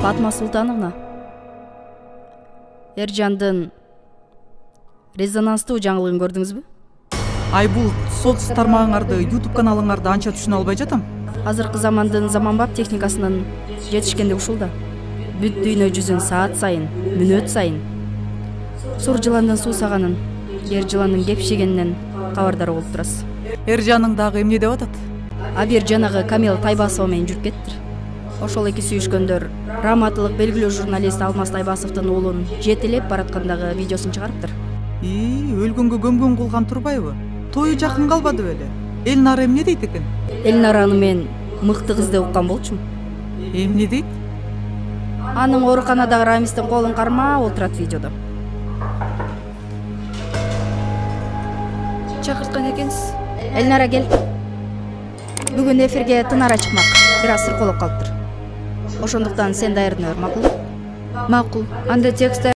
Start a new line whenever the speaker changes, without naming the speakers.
Фатма Султановна, Эржандын резонанстуу жаңылыгын көрдүңүзбү?
Айбул, соц тармагыңарды, YouTube каналыңарды анча түшүнө албай жатам.
Азыркы замандын заманбап техникасынын жетишкендиги ушул да. Бүт дүйнө жүзүн саат сайын, мүнөт сайын сур жыландын суусаганын, ер жыландын кепшигенинен кабардар болуп турасыз.
Эржаның дагы эмне деп атат?
Абир жанагы Камил Тайбасова менен жүрүп кеттир. Ошол эки сүйүшкөндөр раматылык белгилүү журналист Алмаз Тайбасовдун уулун жетелеп бараткандагы видеосун чыгарыптыр.
Өлгөнгө көмгөн кылган турбайбы? Тою жакын калбады беле? Элнара эмне дейт экен?
Элнараны мен мыкты кыз деп уккан болчумун.
Эмне дейт?
Анын ооруканадагы Рамистин колун кармап отурат видеодо. Чакырткан экенсиз. Элнара кел. Бүгүн эфирге Тынара чыкмак. Бир аз сырколоп калыптыр. Ошондуктан сен даярдана бер, макулбу? Макул. Анда текст